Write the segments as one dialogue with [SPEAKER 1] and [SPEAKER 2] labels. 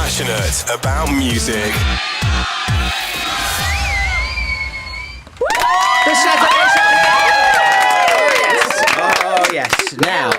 [SPEAKER 1] Passionate about music.
[SPEAKER 2] Yes. Now,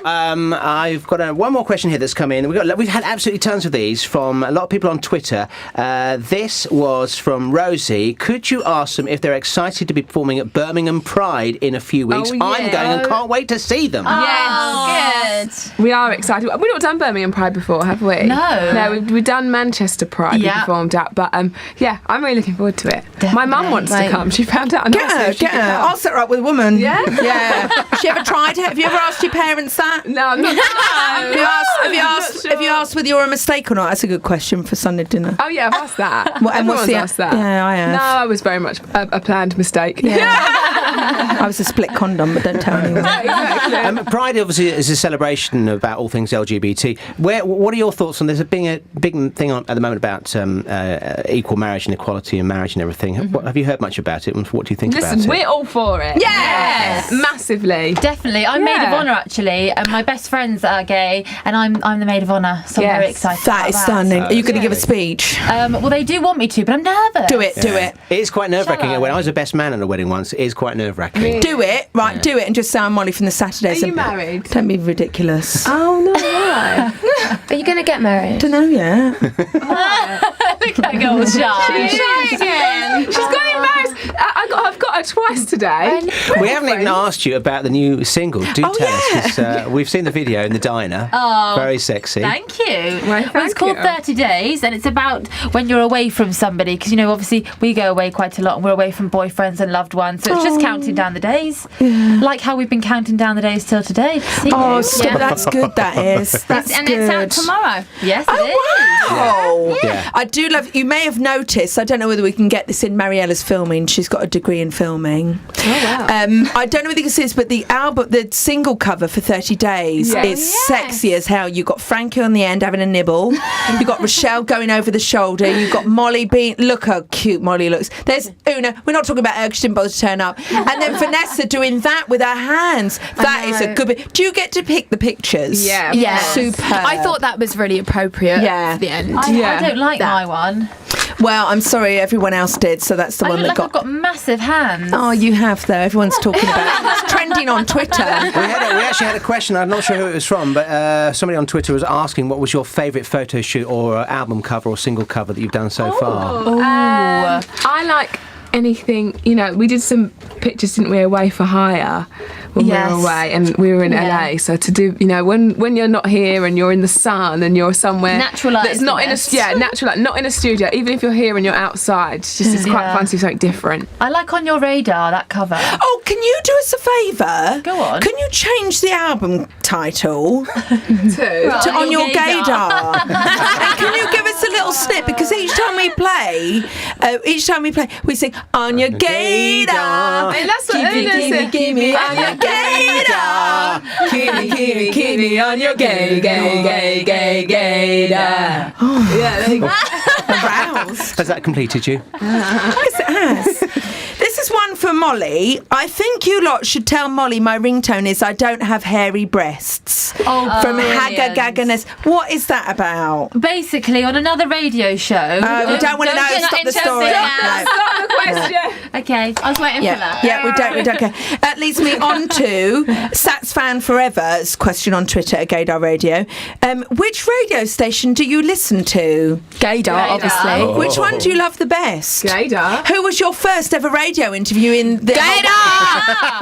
[SPEAKER 2] I've got one more question here that's come in. We've had absolutely tons of these from a lot of people on Twitter. This was from Rosie. Could you ask them if they're excited to be performing at Birmingham Pride in a few weeks?
[SPEAKER 3] Oh, yeah.
[SPEAKER 2] I'm going and can't wait to see them.
[SPEAKER 3] Yes, good. We are excited. We've not done Birmingham Pride before, have we?
[SPEAKER 4] No.
[SPEAKER 3] We've done Manchester Pride.
[SPEAKER 4] Yeah.
[SPEAKER 3] We performed at, but yeah, I'm really looking forward to it.
[SPEAKER 4] Definitely.
[SPEAKER 3] My mum wants to come. She found out.
[SPEAKER 5] Get her. I'll set her up with a woman.
[SPEAKER 3] Yeah?
[SPEAKER 5] Yeah. She ever tried it? Have you ever asked your parents that?
[SPEAKER 3] No, I'm not.
[SPEAKER 5] Have you asked whether you're a mistake or not? That's a good question for Sunday dinner.
[SPEAKER 3] Oh yeah, I've asked that.
[SPEAKER 5] And what's
[SPEAKER 3] Everyone's asked that.
[SPEAKER 5] Yeah, I have.
[SPEAKER 3] No, I was very much a planned mistake.
[SPEAKER 5] Yeah. I was a split condom, but don't tell anyone.
[SPEAKER 3] Exactly.
[SPEAKER 2] Pride obviously is a celebration about all things LGBT. What are your thoughts on there's being a big thing at the moment about equal marriage and equality and marriage and everything? Have you heard much about it? What do you think about it?
[SPEAKER 3] Listen, we're all for it.
[SPEAKER 4] Yes.
[SPEAKER 3] Massively.
[SPEAKER 4] Definitely. I'm maid of honour, actually, and my best friends are gay, and I'm the maid of honour, so I'm very excited.
[SPEAKER 5] That is stunning. Are you going to give a speech?
[SPEAKER 4] Well, they do want me to, but I'm nervous.
[SPEAKER 5] Do it.
[SPEAKER 2] It is quite nerve-wracking. When I was a best man at a wedding once, it is quite nerve-wracking.
[SPEAKER 5] Do it, right? Yeah. Do it, and just say I'm Molly from the Saturdays.
[SPEAKER 3] Are you married?
[SPEAKER 5] Don't be ridiculous.
[SPEAKER 3] Oh no! Why?
[SPEAKER 6] Are you going to get married?
[SPEAKER 5] Don't know yet.
[SPEAKER 4] Look at that girl shy.
[SPEAKER 3] She's shy again. She's got embarrassed. I've got her twice today.
[SPEAKER 2] We haven't even asked you about the new single. Do tell us, 'cause, we've seen the video in the diner.
[SPEAKER 4] Oh,
[SPEAKER 2] very sexy.
[SPEAKER 4] Thank you.
[SPEAKER 3] Well,
[SPEAKER 4] It's called 30 Days, and it's about when you're away from somebody, because, obviously we go away quite a lot, and we're away from boyfriends and loved ones, so it's just counting down the days. Like how we've been counting down the days till today.
[SPEAKER 5] That's good, that is. That's
[SPEAKER 6] and
[SPEAKER 5] good.
[SPEAKER 6] it's out tomorrow.
[SPEAKER 4] Yes, it is.
[SPEAKER 5] Wow.
[SPEAKER 2] Yeah.
[SPEAKER 5] I do love, you may have noticed, I don't know whether we can get this in, Mariella's filming. She's got a degree in filming.
[SPEAKER 3] Oh, wow.
[SPEAKER 5] I don't know whether you can see this, but the single cover for 30 Days is sexy as hell. You've got Frankie on the end having a nibble. You've got Rochelle going over the shoulder. You've got Molly look how cute Molly looks. There's Una, we're not talking about her because she didn't bother to turn up. And then Vanessa doing that with her hands. That is a good bit. Do you get to pick the pictures?
[SPEAKER 3] Yeah.
[SPEAKER 6] Yes.
[SPEAKER 5] Superb.
[SPEAKER 6] I thought that was really appropriate for the end.
[SPEAKER 4] I don't like my one.
[SPEAKER 5] Well, I'm sorry, everyone else did, so that's the one that
[SPEAKER 4] I've got massive hands.
[SPEAKER 5] Oh, you have, though. Everyone's talking about it. It's trending on Twitter.
[SPEAKER 2] We actually had a question. I'm not sure who it was from, but somebody on Twitter was asking what was your favourite photo shoot or album cover or single cover that you've done so far.
[SPEAKER 3] I like anything, we did some pictures, didn't we, away for hire when we were away, and we were in LA, so to do, when you're not here and you're in the sun and you're somewhere that's not in not in a studio, even if you're here and you're outside, it's quite fun to do something different.
[SPEAKER 4] I like On Your Radar, that cover.
[SPEAKER 5] Oh, can you do us a favour?
[SPEAKER 4] Go on.
[SPEAKER 5] Can you change the album title
[SPEAKER 3] to
[SPEAKER 5] On Your Gaydar? And can you give us a little snip, because each time we play, we sing On Your Gaydar.
[SPEAKER 3] And that's what Una said.
[SPEAKER 5] Give me on your gaydar. Keep me on your gaydar.
[SPEAKER 3] Yeah, there you go.
[SPEAKER 5] Aroused.
[SPEAKER 2] Has that completed you?
[SPEAKER 5] Yes, it has. This is one for Molly. I think you lot should tell Molly my ringtone is I don't have hairy breasts. From Hagga Gagganess. What is that about?
[SPEAKER 4] Basically, on another radio show.
[SPEAKER 5] We don't want to know. Stop the story.
[SPEAKER 3] Stop the question.
[SPEAKER 4] Okay, I was waiting for that.
[SPEAKER 5] Yeah, we don't care. That leads me on to Sats Fan Forever's question on Twitter at GaydarRadio. Which radio station do you listen to?
[SPEAKER 6] Gaydar, obviously.
[SPEAKER 5] Which one do you love the best?
[SPEAKER 3] Gaydar.
[SPEAKER 5] Who was your first ever radio interview in the
[SPEAKER 6] Gaydar!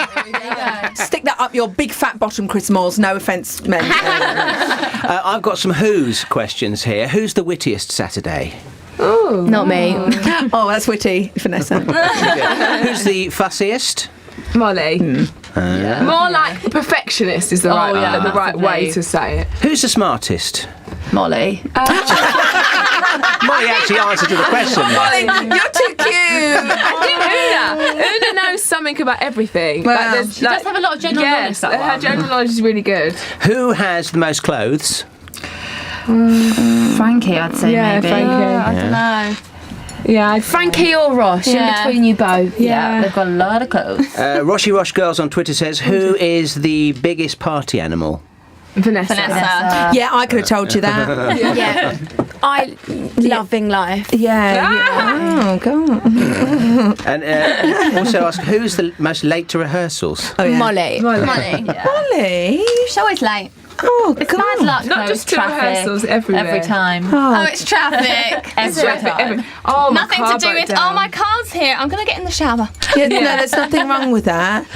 [SPEAKER 5] Stick that up your big fat bottom, Chris Moores. No offence meant.
[SPEAKER 2] I've got some Who's questions here. Who's the wittiest Saturday?
[SPEAKER 6] Ooh. Not me.
[SPEAKER 5] Oh, that's witty, Vanessa.
[SPEAKER 2] Who's the fussiest?
[SPEAKER 3] Molly. More like perfectionist is the right way to say it.
[SPEAKER 2] Who's the smartest?
[SPEAKER 4] Molly.
[SPEAKER 2] Molly actually answered to the question.
[SPEAKER 5] Molly, you're too cute.
[SPEAKER 3] Una knows something about everything.
[SPEAKER 5] Well,
[SPEAKER 4] She does have a lot of general knowledge.
[SPEAKER 3] Her general knowledge is really good.
[SPEAKER 2] Who has the most clothes?
[SPEAKER 4] Frankie, I'd say maybe.
[SPEAKER 3] Frankie.
[SPEAKER 4] I don't know.
[SPEAKER 3] Yeah,
[SPEAKER 6] Frankie or Rosh, in between you both.
[SPEAKER 4] Yeah, they've got a lot of clothes.
[SPEAKER 2] Roshy Rosh Girls on Twitter says, who is the biggest party animal?
[SPEAKER 3] Vanessa.
[SPEAKER 5] Yeah, I could have told you that.
[SPEAKER 6] Yeah. I loving life.
[SPEAKER 5] Yeah. Oh, God.
[SPEAKER 2] And also ask, who's the most late to rehearsals?
[SPEAKER 5] Oh, yeah.
[SPEAKER 6] Molly.
[SPEAKER 5] Molly?
[SPEAKER 7] She's always late.
[SPEAKER 5] Oh,
[SPEAKER 4] It's
[SPEAKER 5] God.
[SPEAKER 4] bad luck,
[SPEAKER 3] Not
[SPEAKER 4] though,
[SPEAKER 3] just
[SPEAKER 4] with
[SPEAKER 3] to
[SPEAKER 4] traffic.
[SPEAKER 3] rehearsals, everywhere.
[SPEAKER 4] Every time.
[SPEAKER 7] Oh, it's traffic.
[SPEAKER 4] Every time.
[SPEAKER 3] Oh, my
[SPEAKER 7] Nothing
[SPEAKER 3] car
[SPEAKER 7] to do
[SPEAKER 3] broke
[SPEAKER 7] with,
[SPEAKER 3] down.
[SPEAKER 7] my car's here. I'm going to get in the shower.
[SPEAKER 5] Yeah, no, there's nothing wrong with that.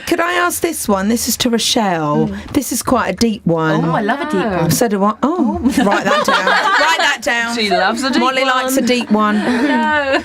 [SPEAKER 5] Could I ask this one? This is to Rochelle. This is quite a deep one.
[SPEAKER 4] Oh, I love a deep one.
[SPEAKER 5] So do I. Oh, write that down. Write that down.
[SPEAKER 3] She loves a deep
[SPEAKER 5] Molly
[SPEAKER 3] one.
[SPEAKER 5] likes a deep one.
[SPEAKER 3] No.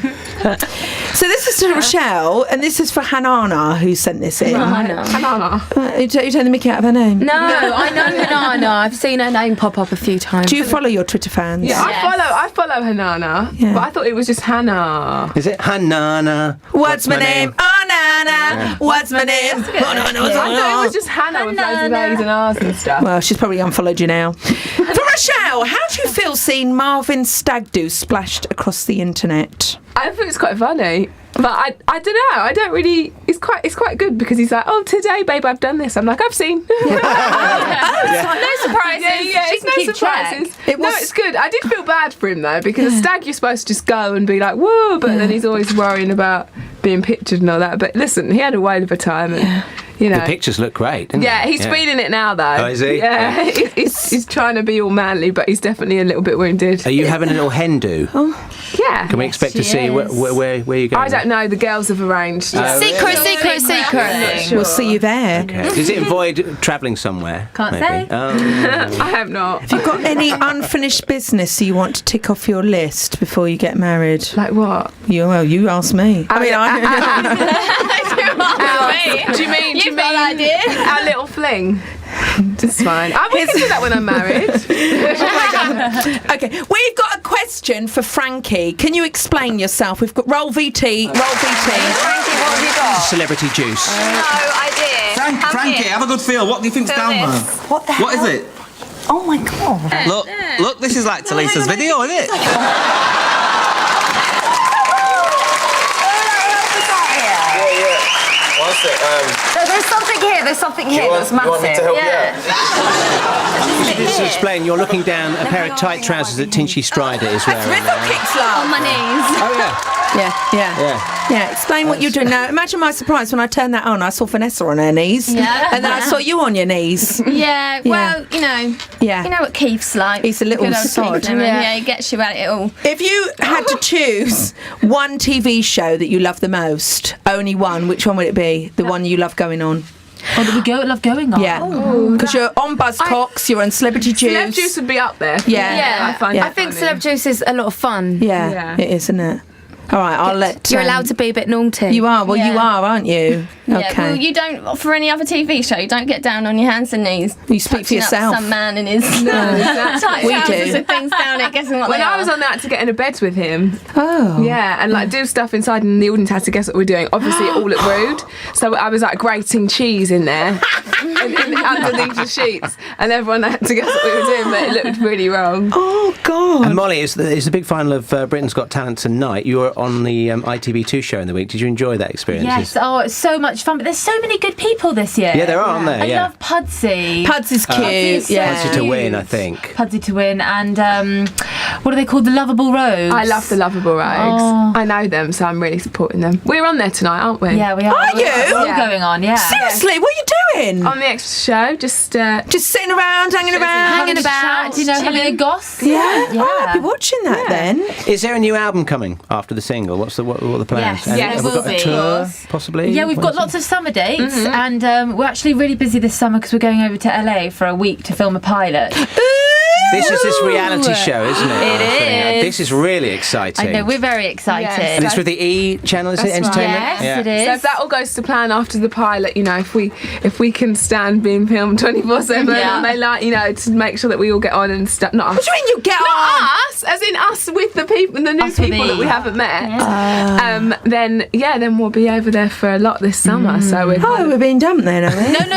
[SPEAKER 5] So this is to Rochelle, and this is for Hanana, who sent this in.
[SPEAKER 3] Banana.
[SPEAKER 5] You take the mickey out of her name.
[SPEAKER 6] No, I know Hanana. I've seen her name pop up a few times.
[SPEAKER 5] Do you follow your Twitter fans?
[SPEAKER 3] Yeah, I follow Hanana,
[SPEAKER 5] Yeah.
[SPEAKER 3] but I thought it was just Hannah.
[SPEAKER 2] Is it Hanana?
[SPEAKER 5] What's my name? Oh, Nana. What's my name? Oh, no, no,
[SPEAKER 3] I thought it was just Hannah with loads of A's and R's and stuff.
[SPEAKER 5] Well, she's probably unfollowed you now. For Rochelle, how do you feel seeing Marvin's stag do splashed across the internet?
[SPEAKER 3] I think it's quite funny, but I don't know. I don't really. It's quite good because he's like, oh, today, babe, I've done this. I'm like, I've seen.
[SPEAKER 4] No surprises.
[SPEAKER 3] Yeah,
[SPEAKER 4] She
[SPEAKER 3] it's
[SPEAKER 4] can
[SPEAKER 3] no
[SPEAKER 4] keep
[SPEAKER 3] surprises.
[SPEAKER 4] track.
[SPEAKER 3] No, it's good. I did feel bad for him though, because a stag you're supposed to just go and be like, whoa, but then he's always worrying about being pictured and all that. But listen, he had a whale of a time, and you know.
[SPEAKER 2] The pictures look great, don't
[SPEAKER 3] Yeah,
[SPEAKER 2] they?
[SPEAKER 3] he's feeling it now though.
[SPEAKER 2] Oh, is he?
[SPEAKER 3] Yeah, he's trying to be all manly, but he's definitely a little bit wounded.
[SPEAKER 2] Are you having a little hen do?
[SPEAKER 3] Yeah.
[SPEAKER 2] Can we expect to
[SPEAKER 4] she
[SPEAKER 2] see where you going?
[SPEAKER 3] I don't know. The girls have arranged.
[SPEAKER 6] Secret.
[SPEAKER 5] We'll see you there.
[SPEAKER 2] Okay. Does it avoid travelling somewhere?
[SPEAKER 4] Can't
[SPEAKER 2] maybe?
[SPEAKER 4] say.
[SPEAKER 2] Oh.
[SPEAKER 3] I have not.
[SPEAKER 5] Have you got any unfinished business you want to tick off your list before you get married?
[SPEAKER 3] Like what?
[SPEAKER 5] You ask me. I mean,
[SPEAKER 3] Do you mean?
[SPEAKER 7] You've got an idea.
[SPEAKER 3] Our little fling. Just fine. We can do that when I'm married.
[SPEAKER 5] Okay, we've got a question for Frankie. Can you explain yourself? We've got roll VT.
[SPEAKER 8] Frankie, what have you got?
[SPEAKER 2] Celebrity juice.
[SPEAKER 7] No idea.
[SPEAKER 8] Frankie, have a good feel. What do you think's down there?
[SPEAKER 7] What the
[SPEAKER 8] What is it?
[SPEAKER 7] Oh my God.
[SPEAKER 8] Look, this is like Talisa's video, isn't it?
[SPEAKER 1] What's it?
[SPEAKER 7] There's something here that's massive.
[SPEAKER 1] You want me to help you out?
[SPEAKER 2] Just explain, you're looking down a pair of tight trousers that Tinchy Strider is wearing.
[SPEAKER 5] Rizzle kicks love.
[SPEAKER 7] On my knees.
[SPEAKER 2] Oh, yeah.
[SPEAKER 5] Yeah, explain what you're doing now. Imagine my surprise when I turned that on. I saw Vanessa on her knees.
[SPEAKER 7] Yeah.
[SPEAKER 5] And then I saw you on your knees.
[SPEAKER 7] Yeah, well, you know.
[SPEAKER 5] Yeah.
[SPEAKER 7] You know what Keith's like.
[SPEAKER 5] He's a little
[SPEAKER 7] Good old
[SPEAKER 5] sod.
[SPEAKER 7] Keith, yeah, he gets you at it all.
[SPEAKER 5] If you had to choose one TV show that you love the most, only one, which one would it be? The one you love going on?
[SPEAKER 4] Oh, that we love going on.
[SPEAKER 5] Yeah. Because you're on Buzzcocks, you're on Celebrity Juice.
[SPEAKER 3] Celeb Juice would be up there.
[SPEAKER 5] Yeah.
[SPEAKER 3] I find
[SPEAKER 6] I think Celeb Juice is a lot of fun.
[SPEAKER 5] Yeah, it is, isn't it? All right, I'll let...
[SPEAKER 6] You're allowed to be a bit naughty.
[SPEAKER 5] You are, well, you
[SPEAKER 7] Yeah.
[SPEAKER 5] are, aren't you?
[SPEAKER 7] Yeah,
[SPEAKER 5] Okay.
[SPEAKER 7] well, you don't, for any other TV show, you don't get down on your hands and knees.
[SPEAKER 5] You speak for
[SPEAKER 7] touching up
[SPEAKER 5] yourself.
[SPEAKER 7] some man in his tight
[SPEAKER 5] We
[SPEAKER 7] trousers
[SPEAKER 5] do.
[SPEAKER 7] with things down it, guessing what
[SPEAKER 3] When
[SPEAKER 7] they
[SPEAKER 3] I
[SPEAKER 7] are.
[SPEAKER 3] was on that to get in a bed with him,
[SPEAKER 5] Oh.
[SPEAKER 3] yeah, and like do stuff inside, and the audience had to guess what we're doing. Obviously, it all looked rude, so I was like grating cheese in there, underneath the sheets, and everyone had to guess what we were doing, but it looked really wrong.
[SPEAKER 5] Oh, God.
[SPEAKER 2] And Molly, it's the big final of Britain's Got Talent tonight. You were on the ITV2 show in the week. Did you enjoy that experience?
[SPEAKER 4] Yes, oh, it's so much fun. But there's so many good people this year.
[SPEAKER 2] Yeah, there are, aren't there?
[SPEAKER 4] I
[SPEAKER 2] Yeah.
[SPEAKER 4] love Pudsey.
[SPEAKER 5] Puds is cute.
[SPEAKER 4] Pudsey
[SPEAKER 5] yeah.
[SPEAKER 2] Pudsey to win, I think.
[SPEAKER 4] Pudsey to win. And what are they called? The Lovable Rogues.
[SPEAKER 3] I love the Lovable Rogues.
[SPEAKER 4] Oh.
[SPEAKER 3] I know them, so I'm really supporting them. We're on there tonight, aren't we?
[SPEAKER 4] Yeah, we are.
[SPEAKER 5] Are you?
[SPEAKER 4] It's all
[SPEAKER 3] Yeah.
[SPEAKER 4] going on, yeah.
[SPEAKER 5] Seriously, what are you doing?
[SPEAKER 3] On the extra show, just
[SPEAKER 5] Just sitting around, hanging around.
[SPEAKER 7] Hanging about,
[SPEAKER 4] You know, having a goss.
[SPEAKER 5] Yeah.
[SPEAKER 4] Yeah.
[SPEAKER 5] Oh, I'll be watching that then.
[SPEAKER 2] Is there a new album coming after the single? What are the plans?
[SPEAKER 4] Yes,
[SPEAKER 2] And
[SPEAKER 4] yes,
[SPEAKER 2] have we
[SPEAKER 4] will
[SPEAKER 2] got a
[SPEAKER 4] be.
[SPEAKER 2] tour, possibly?
[SPEAKER 4] Yeah, we've got lots of summer dates, and we're actually really busy this summer because we're going over to LA for a week to film a pilot.
[SPEAKER 2] This is this reality show, isn't it?
[SPEAKER 4] It is.
[SPEAKER 2] This is really exciting.
[SPEAKER 4] I know, we're very excited.
[SPEAKER 3] Yes.
[SPEAKER 2] And it's with the E channel, is it?
[SPEAKER 3] That's right.
[SPEAKER 2] Entertainment?
[SPEAKER 4] Yes, it is.
[SPEAKER 3] So if that all goes to plan after the pilot, you know, if we can stand being filmed 24/7,
[SPEAKER 4] Yeah.
[SPEAKER 3] and they like, you know, to make sure that we all get on and stuff. Not us.
[SPEAKER 5] What do you mean you get on?
[SPEAKER 3] Not us, as in us with the people people that we haven't met, then we'll be over there for a lot this summer. So
[SPEAKER 5] we're being dumped then, are we?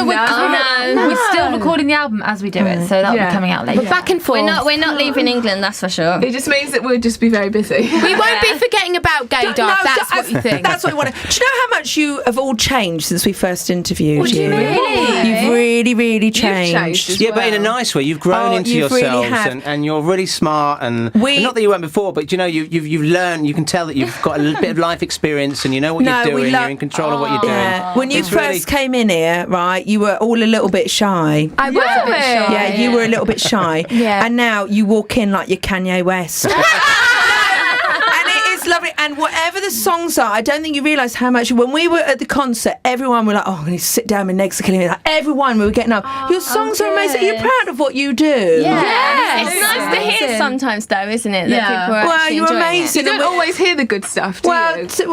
[SPEAKER 4] No, we're still recording the album as we do it, so that'll be coming out later.
[SPEAKER 6] But back and forth.
[SPEAKER 7] We're not leaving England, that's for sure.
[SPEAKER 3] It just means that we'll just be very busy.
[SPEAKER 6] We won't be forgetting about Gaydar. That's what you think.
[SPEAKER 5] That's what we want to. Do you know how much you have all changed since we first interviewed
[SPEAKER 6] What do you mean?
[SPEAKER 5] You've really, really changed.
[SPEAKER 3] as
[SPEAKER 2] Yeah, but in a nice way. You've grown into
[SPEAKER 5] you really
[SPEAKER 2] yourselves,
[SPEAKER 5] have.
[SPEAKER 2] and you're really smart. And not that you weren't before, but you've learned. You can tell that you've got a little bit of life experience, and you know what you're doing. You're in control of what you're doing.
[SPEAKER 5] Yeah. When you first came in here, right, you were all a little bit shy.
[SPEAKER 6] I was a bit shy.
[SPEAKER 5] Yeah, you were a little bit shy.
[SPEAKER 6] Yeah.
[SPEAKER 5] And now you walk in like you're Kanye West. Lovely, and whatever the songs are, I don't think you realise how much. When we were at the concert, everyone were like, "Oh, I'm going to sit down. My legs are killing me." Like, everyone, we were getting up. Your songs are amazing. You're proud of what you do.
[SPEAKER 7] Yeah. It's nice to hear sometimes, though, isn't it? That people are actually
[SPEAKER 5] you're
[SPEAKER 7] enjoying
[SPEAKER 5] amazing.
[SPEAKER 3] You don't always hear the good stuff, do you?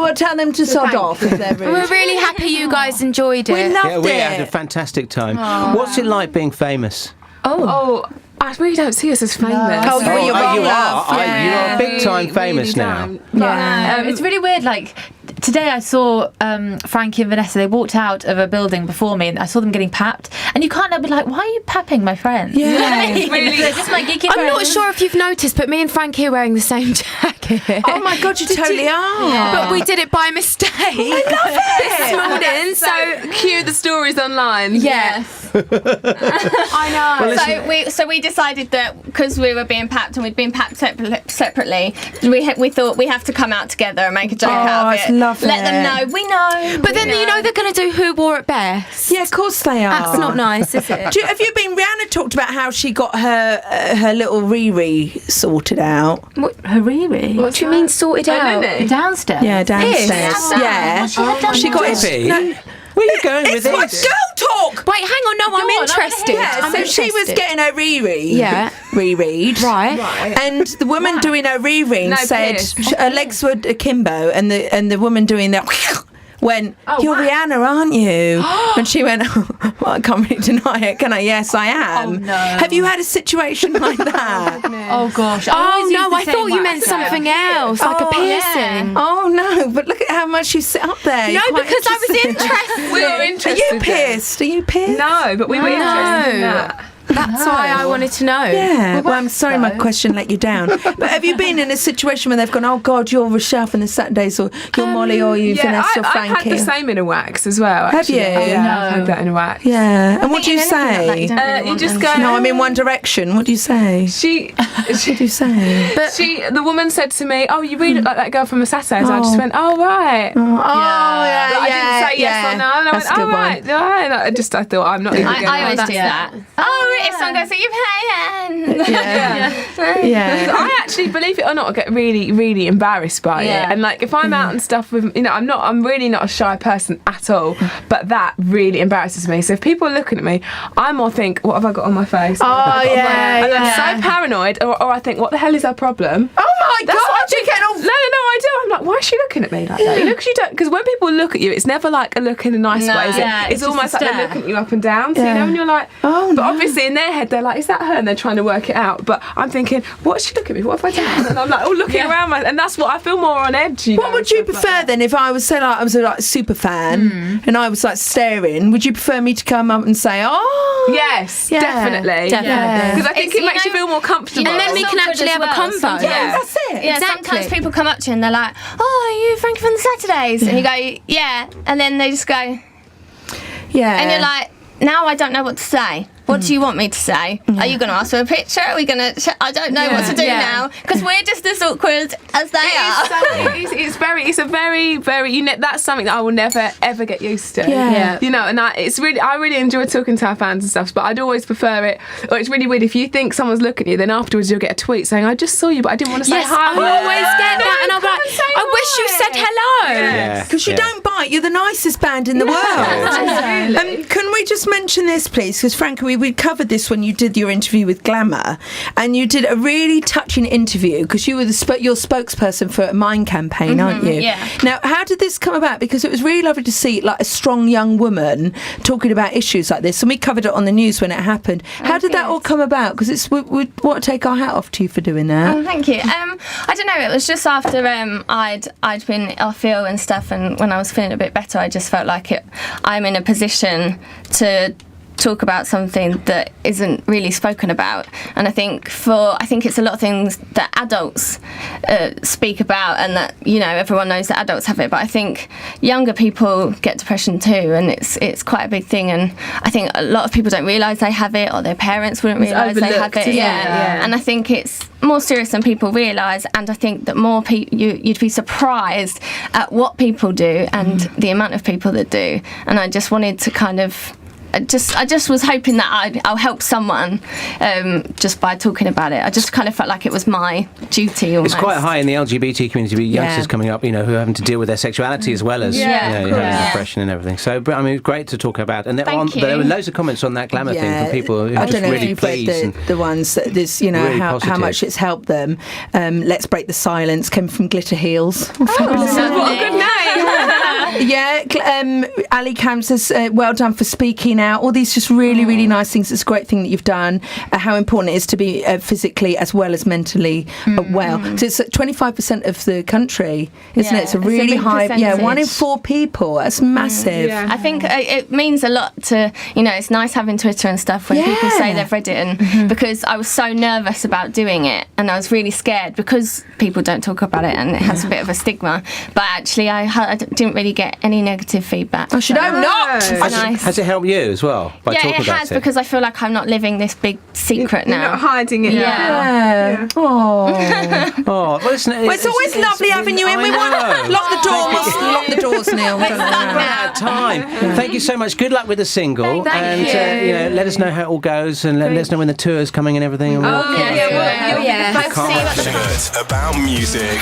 [SPEAKER 5] Well, tell them to sod off if they're rude.
[SPEAKER 6] We're really happy you guys enjoyed it.
[SPEAKER 5] We loved
[SPEAKER 2] we
[SPEAKER 5] it.
[SPEAKER 2] had a fantastic time. What's it like being famous?
[SPEAKER 3] Oh, I really don't see us as famous.
[SPEAKER 5] Oh, you're
[SPEAKER 2] you
[SPEAKER 5] wrong,
[SPEAKER 2] are.
[SPEAKER 5] love.
[SPEAKER 2] You're big time famous now.
[SPEAKER 4] It's really weird. Like today, I saw Frankie and Vanessa. They walked out of a building before me, and I saw them getting papped. And you can't help but like, why are you papping my friends?
[SPEAKER 5] Yeah,
[SPEAKER 4] They're just my geeky
[SPEAKER 6] I'm
[SPEAKER 4] friends.
[SPEAKER 6] not sure if you've noticed, but me and Frankie are wearing the same jacket.
[SPEAKER 5] Oh my God, you totally are.
[SPEAKER 6] But we did it by mistake. I love it. This morning,
[SPEAKER 3] So cue the stories online.
[SPEAKER 6] Yes.
[SPEAKER 7] I know.
[SPEAKER 2] Well,
[SPEAKER 7] So we decided that because we were being packed and we'd been packed separately, we thought we have to come out together and make a joke out of
[SPEAKER 5] it's
[SPEAKER 7] it.
[SPEAKER 5] lovely.
[SPEAKER 7] Let them know we know.
[SPEAKER 6] But then you know they're going to do Who Wore It Best.
[SPEAKER 5] Yeah, of course they are.
[SPEAKER 6] That's not nice, is it?
[SPEAKER 5] Have you been? Rihanna talked about how she got her little Riri sorted out.
[SPEAKER 4] Hariri.
[SPEAKER 6] What do you mean sorted out?
[SPEAKER 4] Downstairs.
[SPEAKER 5] Yeah, downstairs.
[SPEAKER 6] This?
[SPEAKER 5] Yeah, she got it.
[SPEAKER 2] Debbie, where are you going with
[SPEAKER 5] It's my
[SPEAKER 2] this?
[SPEAKER 5] girl talk.
[SPEAKER 6] Wait, hang on. No, I'm interested.
[SPEAKER 5] Yeah,
[SPEAKER 6] I'm
[SPEAKER 5] so she was
[SPEAKER 6] interested.
[SPEAKER 5] getting her reread.
[SPEAKER 6] Yeah.
[SPEAKER 5] Reread.
[SPEAKER 6] Right.
[SPEAKER 5] And the woman doing her reread
[SPEAKER 3] No,
[SPEAKER 5] said
[SPEAKER 3] Pierce.
[SPEAKER 5] her legs were akimbo, and the woman doing that went, "You're Rihanna, aren't you?" And she went, "Well, I can't really deny it, can I?" "Yes, I am."
[SPEAKER 4] Oh, no.
[SPEAKER 5] Have you had a situation like that?
[SPEAKER 4] Oh gosh.
[SPEAKER 6] Oh no, I thought you meant something else, like a piercing.
[SPEAKER 5] Oh no, but look at how much you sit up there.
[SPEAKER 6] No,
[SPEAKER 5] You're quite
[SPEAKER 6] because I was
[SPEAKER 5] interested.
[SPEAKER 6] interested.
[SPEAKER 3] We were
[SPEAKER 5] Are
[SPEAKER 3] interested.
[SPEAKER 5] you pissed? Are you pissed?
[SPEAKER 3] No, but we were interested in
[SPEAKER 6] No.
[SPEAKER 3] that.
[SPEAKER 6] That's why I wanted to know.
[SPEAKER 5] Yeah, well, I'm sorry my question let you down. But have you been in a situation where they've gone, "Oh God, you're Rochelle from the Saturdays," or "You're Molly," or "You Vanessa or
[SPEAKER 3] I've
[SPEAKER 5] Frankie"?
[SPEAKER 3] had the same in a wax as well. Actually.
[SPEAKER 5] you?
[SPEAKER 3] Yeah, I've had that in a wax.
[SPEAKER 5] Yeah, and what do you say?
[SPEAKER 3] You just go.
[SPEAKER 5] No, I'm in One Direction. What do you say?
[SPEAKER 3] What
[SPEAKER 5] do you say?
[SPEAKER 3] the woman said to me, "Oh, you really look like that girl from the Saturdays." I just went, "Oh right."
[SPEAKER 5] Oh,
[SPEAKER 3] But I didn't say yes or no, and I
[SPEAKER 5] That's
[SPEAKER 3] went,
[SPEAKER 5] a
[SPEAKER 3] "Oh
[SPEAKER 5] good
[SPEAKER 3] right." I thought I'm not even.
[SPEAKER 7] I always
[SPEAKER 3] going
[SPEAKER 7] do that. Oh, if someone goes, "Are you paying?"
[SPEAKER 5] Yeah.
[SPEAKER 3] I actually, believe it or not, I get really, really embarrassed by it. And like, if I'm out and stuff with, I'm really not a shy person at all. But that really embarrasses me. So if people are looking at me, I more think, what have I got on my face?
[SPEAKER 5] Oh yeah.
[SPEAKER 3] And I'm so paranoid, or I think, what the hell is her problem?
[SPEAKER 5] Oh my
[SPEAKER 3] That's what
[SPEAKER 5] God! You get all.
[SPEAKER 3] No, I do. I'm like, why is she looking at me like that? Because when people look at you, it's never like a look in a nice way, is it?
[SPEAKER 4] Yeah,
[SPEAKER 3] It's
[SPEAKER 4] it's just
[SPEAKER 3] almost
[SPEAKER 4] a
[SPEAKER 3] like they're
[SPEAKER 4] stare.
[SPEAKER 3] looking at you up and down. So, and you're like,
[SPEAKER 5] Oh,
[SPEAKER 3] but
[SPEAKER 5] no.
[SPEAKER 3] obviously in their head, they're like, is that her? And they're trying to work it out. But I'm thinking, what's she looking at me? What have I done? And I'm like, looking around, and that's what I feel more on edge.
[SPEAKER 5] What would you prefer then? If I was say like I was a super fan and I was like staring, would you prefer me to come up and say, "Oh,
[SPEAKER 3] Yes,
[SPEAKER 5] Yeah.
[SPEAKER 3] definitely.
[SPEAKER 6] Definitely.
[SPEAKER 3] Because I think it makes you feel more comfortable.
[SPEAKER 6] And then we can
[SPEAKER 7] Awkward
[SPEAKER 6] actually
[SPEAKER 7] as
[SPEAKER 6] have a
[SPEAKER 7] well,
[SPEAKER 6] convo.
[SPEAKER 7] sometimes.
[SPEAKER 3] Yeah.
[SPEAKER 5] that's it."
[SPEAKER 7] Yeah,
[SPEAKER 6] Exactly.
[SPEAKER 7] sometimes people come up to you and they're like, "Oh, are you Frankie from the Saturdays?" And you go, "Yeah," and then they just go,
[SPEAKER 5] Yeah.
[SPEAKER 7] and you're like, "Now I don't know what to say. What do you want me to say? Are you going to ask for a picture? Are we going to? I don't know what to do now because we're just as awkward as they are."
[SPEAKER 3] It's a very, very, that's something that I will never, ever get used to.
[SPEAKER 5] Yeah.
[SPEAKER 3] And I really enjoy talking to our fans and stuff, but I'd always prefer it, or it's really weird if you think someone's looking at you, then afterwards you'll get a tweet saying, "I just saw you, but I didn't want to say
[SPEAKER 6] Yes,
[SPEAKER 3] hi."
[SPEAKER 6] I always get that, and I'm like, I wish you said hello.
[SPEAKER 2] Yeah.
[SPEAKER 5] Because you don't bite, you're the nicest band in the world.
[SPEAKER 3] Absolutely.
[SPEAKER 5] Can we just mention this, please? Because Frankie, we we covered this when you did your interview with Glamour, and you did a really touching interview because you were your spokesperson for a Mind campaign, aren't you?
[SPEAKER 7] Yeah.
[SPEAKER 5] Now, how did this come about? Because it was really lovely to see like a strong young woman talking about issues like this, and we covered it on the news when it happened. How did that all come about? Because we want to take our hat off to you for doing that.
[SPEAKER 7] Oh, thank you. I don't know. It was just after I'd been ill and stuff, and when I was feeling a bit better, I just felt like I'm in a position to talk about something that isn't really spoken about, and I think it's a lot of things that adults speak about, and that everyone knows that adults have it, but I think younger people get depression too, and it's quite a big thing, and I think a lot of people don't realise they have it, or their parents wouldn't realise they have it. Yeah, and I think it's more serious than people realise, and I think that more people you'd be surprised at what people do and the amount of people that do, and I just wanted to kind of I just was hoping that I'll help someone just by talking about it. I just kind of felt like it was my duty almost.
[SPEAKER 2] It's quite high in the LGBT community with youngsters coming up, who are having to deal with their sexuality as well as having depression and everything. So, but I mean, it's great to talk about. And there were loads of comments on that Glamour thing from people who
[SPEAKER 5] I
[SPEAKER 2] were just
[SPEAKER 5] don't know
[SPEAKER 2] really
[SPEAKER 5] if you've read the ones that there's,
[SPEAKER 2] really
[SPEAKER 5] how much it's helped them. Let's Break the Silence came from Glitter Heels.
[SPEAKER 3] What a good name.
[SPEAKER 5] Ali Cam says, well done for speaking out. All these just really, really nice things. It's a great thing that you've done. How important it is to be physically as well as mentally well. So it's 25% of the country, isn't it? It's a really high, 1 in 4 people. That's massive.
[SPEAKER 7] I think it means a lot to, it's nice having Twitter and stuff when people say they've read it, and because I was so nervous about doing it, and I was really scared because people don't talk about it and it has a bit of a stigma, but actually I didn't really get any negative feedback.
[SPEAKER 5] I should hope not.
[SPEAKER 2] Has it helped you as well by talking about it?
[SPEAKER 7] Yeah, it has, because I feel like I'm not living this big secret now.
[SPEAKER 3] You're not hiding it.
[SPEAKER 5] Yeah.
[SPEAKER 2] Well, it's
[SPEAKER 5] always lovely having you in. We want lock the door. Lock the doors, Neil.
[SPEAKER 2] Bad time. Thank you so much. Good luck with the single,
[SPEAKER 7] Thank you.
[SPEAKER 2] let us know how it all goes, and let us know when the tour's coming and everything. And
[SPEAKER 6] Yeah.
[SPEAKER 7] Hope to see you at the
[SPEAKER 6] About music.